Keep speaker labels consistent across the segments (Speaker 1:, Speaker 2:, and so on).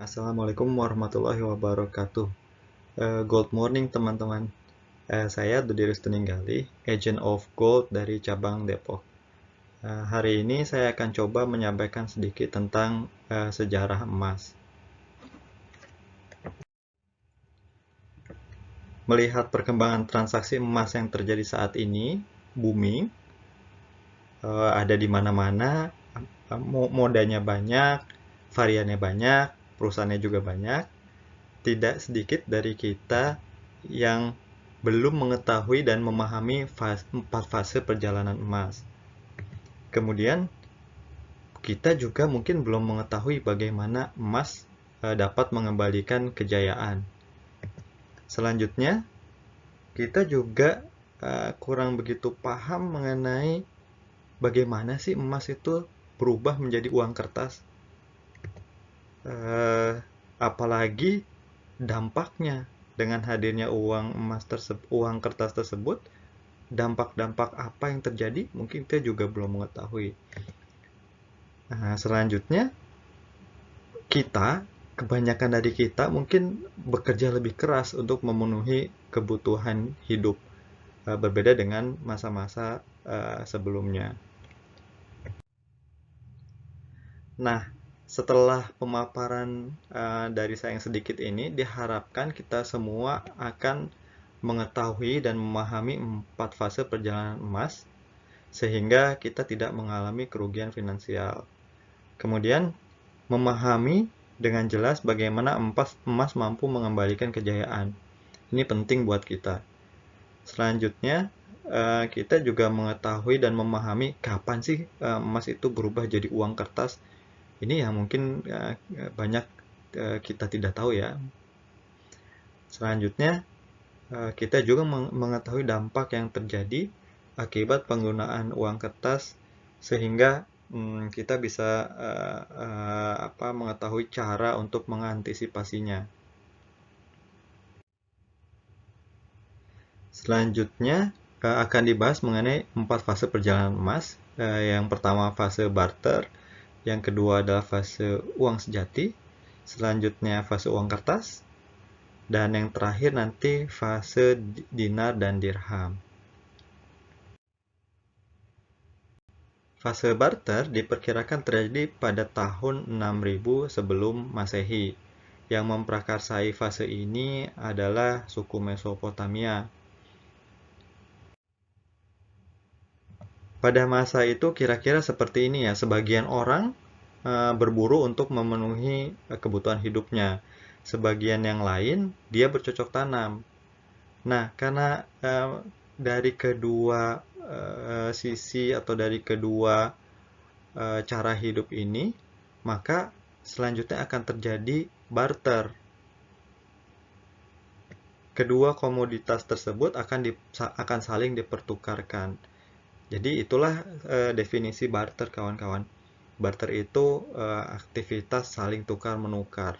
Speaker 1: Assalamualaikum warahmatullahi wabarakatuh. Good morning teman-teman. Saya Dudi Rustuninggali, Agent of Gold dari cabang Depok. Hari ini saya akan coba menyampaikan sedikit tentang sejarah emas. Melihat perkembangan transaksi emas yang terjadi saat ini, booming, ada di mana-mana, modanya banyak, variannya banyak, perusahaannya juga banyak. Tidak sedikit dari kita yang belum mengetahui dan memahami 4 fase perjalanan emas. Kemudian, kita juga mungkin belum mengetahui bagaimana emas dapat mengembalikan kejayaan. Selanjutnya, kita juga kurang begitu paham mengenai bagaimana sih emas itu berubah menjadi uang kertas. Apalagi dampaknya dengan hadirnya uang kertas tersebut, dampak-dampak apa yang terjadi mungkin kita juga belum mengetahui. Nah, selanjutnya kebanyakan dari kita mungkin bekerja lebih keras untuk memenuhi kebutuhan hidup, berbeda dengan masa-masa sebelumnya. Nah, setelah pemaparan dari saya yang sedikit ini, diharapkan kita semua akan mengetahui dan memahami 4 fase perjalanan emas, sehingga kita tidak mengalami kerugian finansial. Kemudian, memahami dengan jelas bagaimana emas mampu mengembalikan kejayaan. Ini penting buat kita. Selanjutnya, kita juga mengetahui dan memahami kapan sih emas itu berubah jadi uang kertas. Ini yang mungkin banyak kita tidak tahu ya. Selanjutnya, kita juga mengetahui dampak yang terjadi akibat penggunaan uang kertas sehingga kita bisa mengetahui cara untuk mengantisipasinya. Selanjutnya akan dibahas mengenai 4 fase perjalanan emas. Yang pertama fase barter, yang kedua adalah fase uang sejati, selanjutnya fase uang kertas, dan yang terakhir nanti fase dinar dan dirham. Fase barter diperkirakan terjadi pada tahun 6000 sebelum Masehi. Yang memprakarsai fase ini adalah suku Mesopotamia. Pada masa itu kira-kira seperti ini ya, sebagian orang berburu untuk memenuhi kebutuhan hidupnya. Sebagian yang lain dia bercocok tanam. Nah, karena dari kedua sisi atau dari kedua cara hidup ini, maka selanjutnya akan terjadi barter. Kedua komoditas tersebut akan saling dipertukarkan. Jadi itulah definisi barter, kawan-kawan. Barter itu aktivitas saling tukar menukar.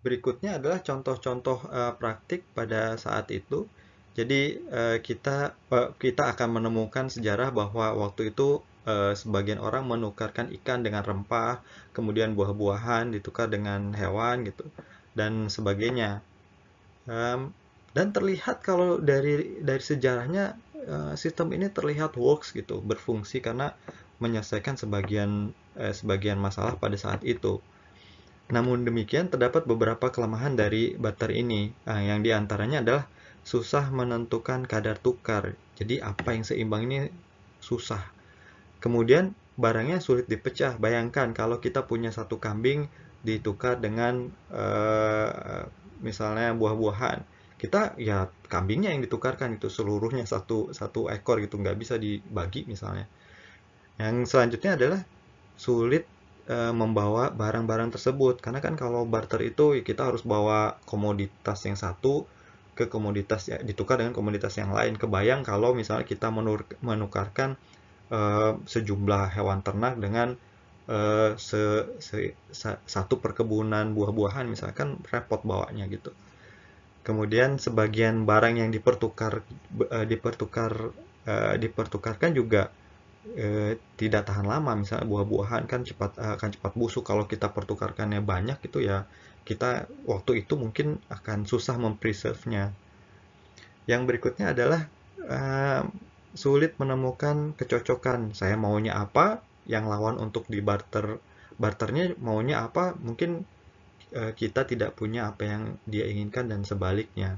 Speaker 1: Berikutnya adalah contoh-contoh praktik pada saat itu. Jadi kita akan menemukan sejarah bahwa waktu itu sebagian orang menukarkan ikan dengan rempah, kemudian buah-buahan ditukar dengan hewan gitu dan sebagainya. Dan terlihat kalau dari sejarahnya sistem ini terlihat works gitu, berfungsi karena menyelesaikan sebagian masalah pada saat itu. Namun demikian, terdapat beberapa kelemahan dari barter ini, yang diantaranya adalah susah menentukan kadar tukar. Jadi apa yang seimbang ini susah. Kemudian barangnya sulit dipecah. Bayangkan kalau kita punya satu kambing ditukar dengan misalnya buah-buahan. Kita ya kambingnya yang ditukarkan itu seluruhnya satu ekor gitu, nggak bisa dibagi misalnya. Yang selanjutnya adalah sulit membawa barang-barang tersebut karena kan kalau barter itu kita harus bawa komoditas yang satu ke komoditas ya, ditukar dengan komoditas yang lain. Kebayang kalau misalnya kita menukarkan sejumlah hewan ternak dengan satu perkebunan buah-buahan misalkan repot bawanya gitu. Kemudian sebagian barang yang dipertukarkan juga tidak tahan lama. Misalnya buah-buahan kan akan cepat busuk. Kalau kita pertukarkannya banyak itu ya kita waktu itu mungkin akan susah mempreserve-nya. Yang berikutnya adalah eh, sulit menemukan kecocokan. Saya maunya apa, yang lawan untuk di barternya maunya apa, mungkin kita tidak punya apa yang dia inginkan dan sebaliknya.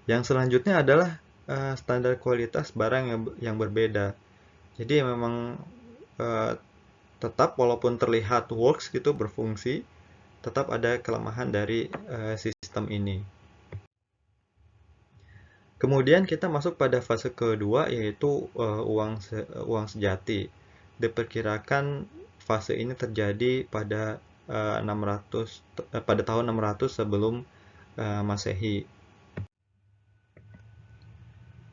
Speaker 1: Yang selanjutnya adalah standar kualitas barang yang berbeda. Jadi memang eh, tetap walaupun terlihat works gitu berfungsi, tetap ada kelemahan dari sistem ini. Kemudian kita masuk pada fase kedua yaitu uang sejati. Diperkirakan fase ini terjadi pada 600 pada tahun 600 sebelum Masehi.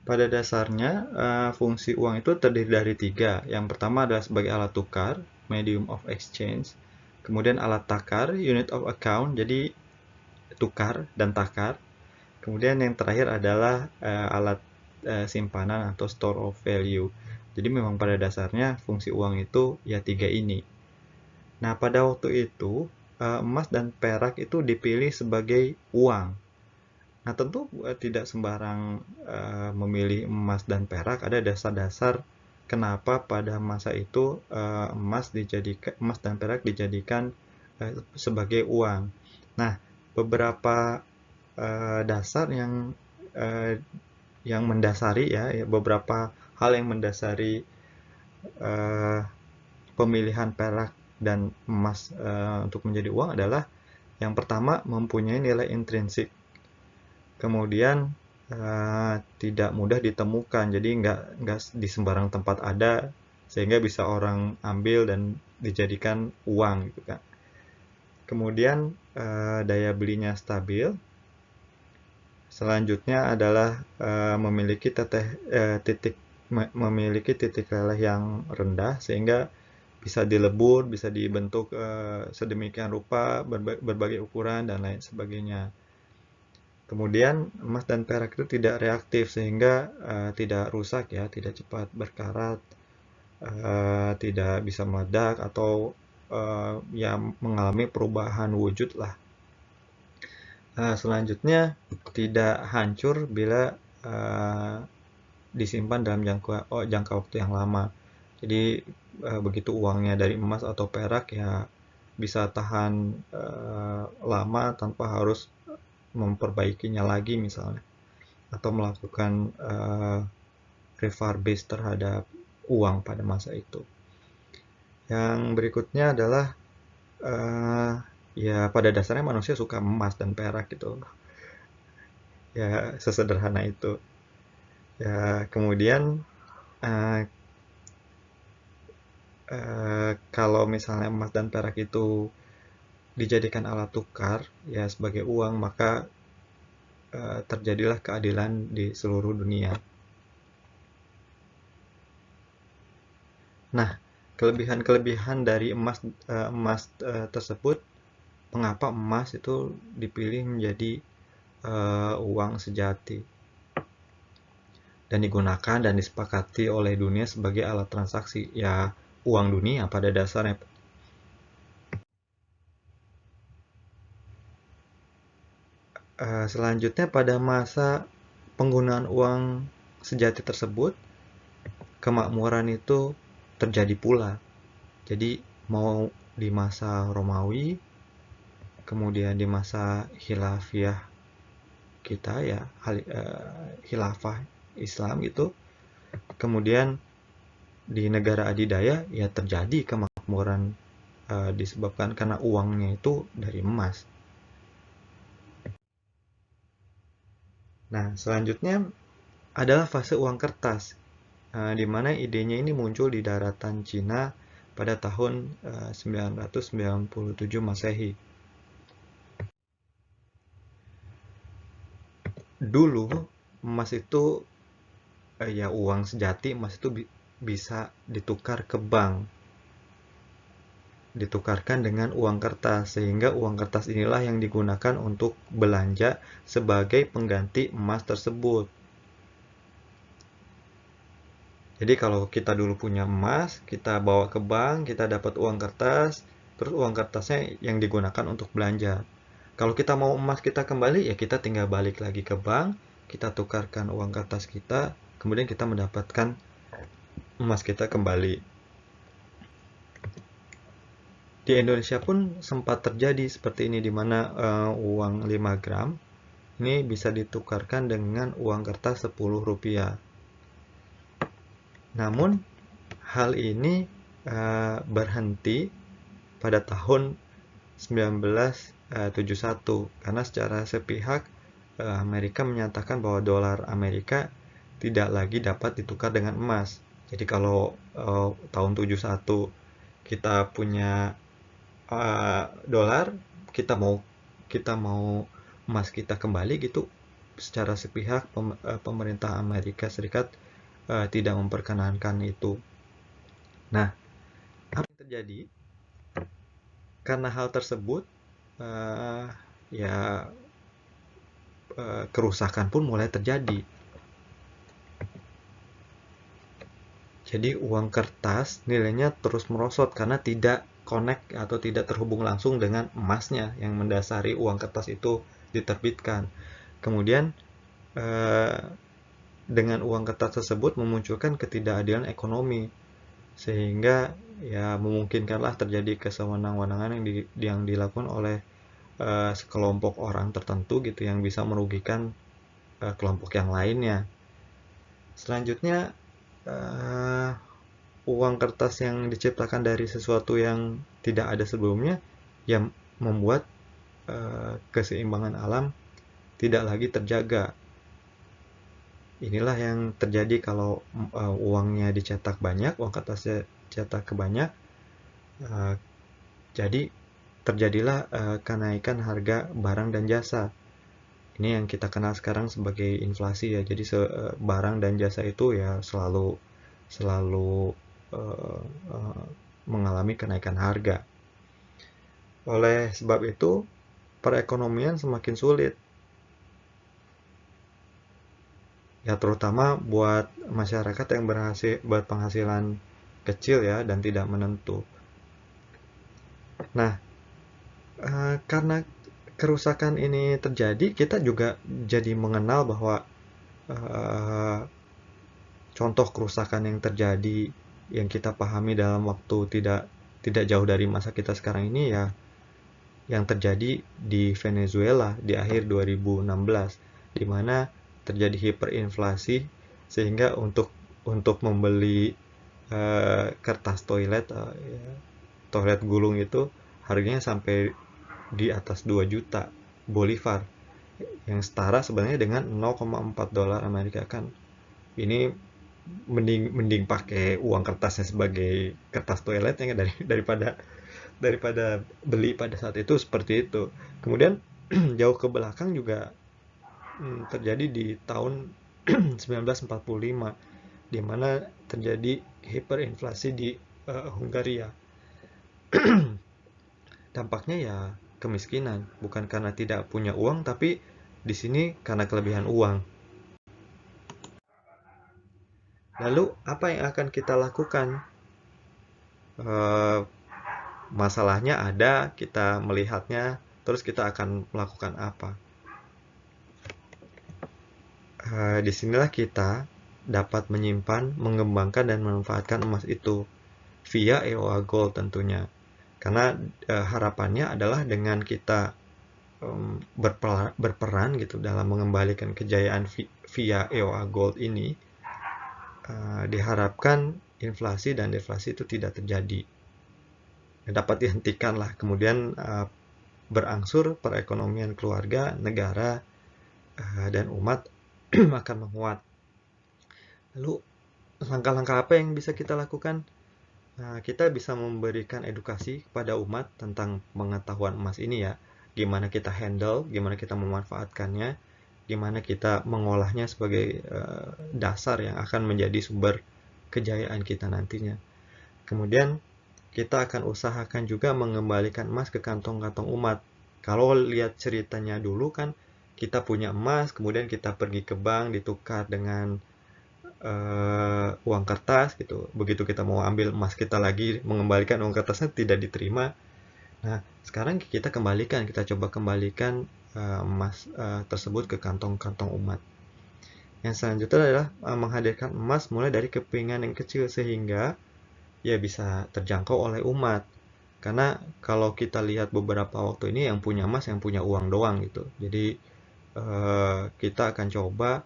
Speaker 1: Pada dasarnya, fungsi uang itu terdiri dari tiga. Yang pertama adalah sebagai alat tukar, medium of exchange. Kemudian alat takar, unit of account, jadi tukar dan takar. Kemudian yang terakhir adalah alat simpanan atau store of value. Jadi memang pada dasarnya fungsi uang itu ya tiga ini. Nah, pada waktu itu emas dan perak itu dipilih sebagai uang. Nah, tentu tidak sembarang memilih emas dan perak. Ada dasar-dasar kenapa pada masa itu emas dan perak dijadikan sebagai uang. Nah, beberapa dasar yang mendasari ya, beberapa hal yang mendasari uh, pemilihan perak dan emas untuk menjadi uang adalah yang pertama mempunyai nilai intrinsik, kemudian tidak mudah ditemukan, jadi nggak di sembarang tempat ada sehingga bisa orang ambil dan dijadikan uang gitu kan. Kemudian daya belinya stabil. Selanjutnya adalah memiliki titik leleh yang rendah sehingga bisa dilebur, bisa dibentuk sedemikian rupa, berbagai ukuran dan lain sebagainya. Kemudian emas dan perak itu tidak reaktif sehingga tidak rusak ya, tidak cepat berkarat, tidak bisa meledak atau ya mengalami perubahan wujud lah. Selanjutnya tidak hancur bila disimpan dalam jangka waktu yang lama. Jadi begitu uangnya dari emas atau perak ya bisa tahan lama tanpa harus memperbaikinya lagi misalnya, atau melakukan refurbish terhadap uang pada masa itu. Yang berikutnya adalah ya pada dasarnya manusia suka emas dan perak gitu. Ya sesederhana itu. Ya kemudian kalau misalnya emas dan perak itu dijadikan alat tukar ya sebagai uang, maka terjadilah keadilan di seluruh dunia. Nah, kelebihan-kelebihan dari emas tersebut, mengapa emas itu dipilih menjadi uang sejati dan digunakan dan disepakati oleh dunia sebagai alat transaksi, ya uang dunia pada dasarnya. Selanjutnya pada masa penggunaan uang sejati tersebut, kemakmuran itu terjadi pula. Jadi mau di masa Romawi, kemudian di masa Khilafiyah kita ya, Khilafah Islam gitu, kemudian di negara adidaya ya terjadi kemakmuran disebabkan karena uangnya itu dari emas. Nah, selanjutnya adalah fase uang kertas, di mana idenya ini muncul di daratan Cina pada tahun 997 Masehi. Dulu emas itu ya uang sejati emas itu bisa ditukar ke bank, ditukarkan dengan uang kertas, sehingga uang kertas inilah yang digunakan untuk belanja sebagai pengganti emas tersebut. Jadi kalau kita dulu punya emas, kita bawa ke bank, kita dapat uang kertas, terus uang kertasnya yang digunakan untuk belanja. Kalau kita mau emas kita kembali, ya kita tinggal balik lagi ke bank, kita tukarkan uang kertas kita, kemudian kita mendapatkan emas kita kembali. Di Indonesia pun sempat terjadi seperti ini, di mana uang 5 gram ini bisa ditukarkan dengan uang kertas 10 rupiah. Namun hal ini berhenti pada tahun 1971 karena secara sepihak Amerika menyatakan bahwa dolar Amerika tidak lagi dapat ditukar dengan emas. Jadi kalau tahun 71 kita punya dolar, kita mau emas kita kembali gitu, secara sepihak pemerintah Amerika Serikat tidak memperkenankan itu. Nah, apa yang terjadi? Karena hal tersebut, ya kerusakan pun mulai terjadi. Jadi uang kertas nilainya terus merosot karena tidak connect atau tidak terhubung langsung dengan emasnya yang mendasari uang kertas itu diterbitkan. Kemudian dengan uang kertas tersebut memunculkan ketidakadilan ekonomi, sehingga ya memungkinkanlah terjadi kesewenang-wenangan yang dilakukan oleh sekelompok orang tertentu gitu yang bisa merugikan kelompok yang lainnya. Selanjutnya uang kertas yang diciptakan dari sesuatu yang tidak ada sebelumnya yang membuat keseimbangan alam tidak lagi terjaga. Inilah yang terjadi kalau uangnya dicetak banyak, uang kertasnya cetak banyak, jadi terjadilah kenaikan harga barang dan jasa. Ini yang kita kenal sekarang sebagai inflasi ya. Jadi barang dan jasa itu ya selalu mengalami kenaikan harga. Oleh sebab itu, perekonomian semakin sulit. Ya terutama buat masyarakat yang buat penghasilan kecil ya dan tidak menentu. Nah, karena kerusakan ini terjadi, kita juga jadi mengenal bahwa contoh kerusakan yang terjadi yang kita pahami dalam waktu tidak jauh dari masa kita sekarang ini ya yang terjadi di Venezuela di akhir 2016, di mana terjadi hiperinflasi sehingga untuk membeli kertas toilet gulung itu harganya sampai di atas 2 juta Bolivar yang setara sebenarnya dengan 0,4 dolar Amerika. Kan ini mending pakai uang kertasnya sebagai kertas toiletnya daripada beli pada saat itu seperti itu. Kemudian jauh ke belakang juga terjadi di tahun 1945 di mana terjadi hiperinflasi di Hungaria. Dampaknya ya kemiskinan, bukan karena tidak punya uang, tapi di sini karena kelebihan uang. Lalu apa yang akan kita lakukan? Masalahnya ada, kita melihatnya, terus kita akan melakukan apa? Disinilah kita dapat menyimpan, mengembangkan, dan memanfaatkan emas itu via EOA Gold tentunya. Karena harapannya adalah dengan kita berperan gitu dalam mengembalikan kejayaan via EOA Gold ini, diharapkan inflasi dan deflasi itu tidak terjadi. Dapat dihentikan lah. Kemudian berangsur perekonomian keluarga, negara, dan umat akan menguat. Lalu langkah-langkah apa yang bisa kita lakukan? Kita bisa memberikan edukasi kepada umat tentang pengetahuan emas ini ya. Gimana kita handle, gimana kita memanfaatkannya, gimana kita mengolahnya sebagai dasar yang akan menjadi sumber kejayaan kita nantinya. Kemudian kita akan usahakan juga mengembalikan emas ke kantong-kantong umat. Kalau lihat ceritanya dulu kan, kita punya emas, kemudian kita pergi ke bank, ditukar dengan uang kertas gitu. Begitu kita mau ambil emas kita lagi, mengembalikan uang kertasnya tidak diterima. Nah, sekarang kita kembalikan, kita coba kembalikan emas tersebut ke kantong-kantong umat. Yang selanjutnya adalah menghadirkan emas mulai dari kepingan yang kecil sehingga ya bisa terjangkau oleh umat. Karena kalau kita lihat beberapa waktu ini yang punya emas yang punya uang doang gitu. Jadi kita akan coba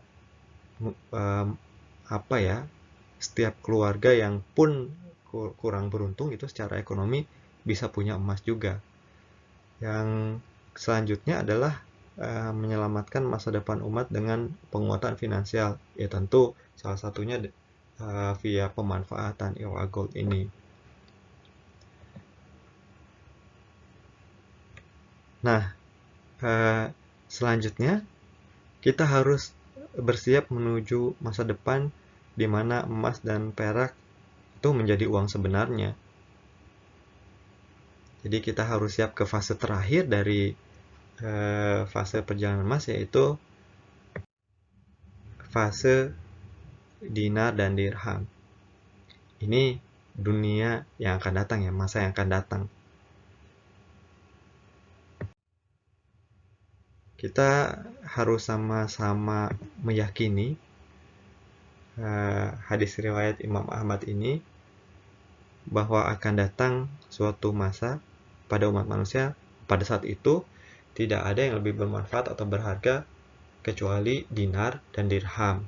Speaker 1: apa ya, setiap keluarga yang pun kurang beruntung itu secara ekonomi bisa punya emas juga. Yang selanjutnya adalah menyelamatkan masa depan umat dengan penguatan finansial. Ya tentu salah satunya via pemanfaatan EOA Gold ini. Nah, selanjutnya kita harus bersiap menuju masa depan di mana emas dan perak itu menjadi uang sebenarnya. Jadi kita harus siap ke fase terakhir dari fase perjalanan emas, yaitu fase dinar dan dirham. Ini dunia yang akan datang ya, masa yang akan datang. Kita harus sama-sama meyakini hadis riwayat Imam Ahmad ini bahwa akan datang suatu masa pada umat manusia, pada saat itu tidak ada yang lebih bermanfaat atau berharga kecuali dinar dan dirham.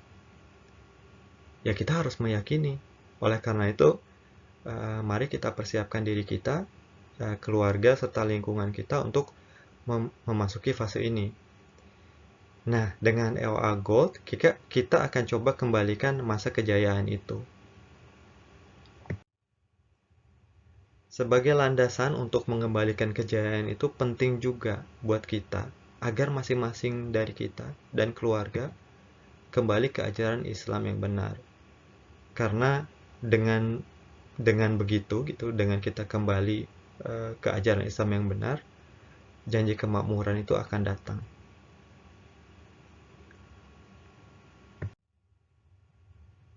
Speaker 1: Ya kita harus meyakini. Oleh karena itu, mari kita persiapkan diri kita, keluarga serta lingkungan kita untuk memasuki fase ini. Nah, dengan EOA Gold, kita akan coba kembalikan masa kejayaan itu. Sebagai landasan untuk mengembalikan kejayaan itu penting juga buat kita, agar masing-masing dari kita dan keluarga kembali ke ajaran Islam yang benar. Karena dengan begitu gitu, dengan kita kembali ke ajaran Islam yang benar, janji kemakmuran itu akan datang.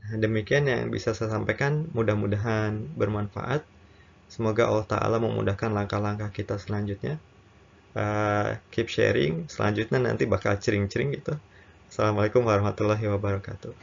Speaker 1: Nah, demikian yang bisa saya sampaikan, mudah-mudahan bermanfaat. Semoga Allah Ta'ala memudahkan langkah-langkah kita selanjutnya. Keep sharing, selanjutnya nanti bakal cering-cering gitu. Assalamualaikum warahmatullahi wabarakatuh.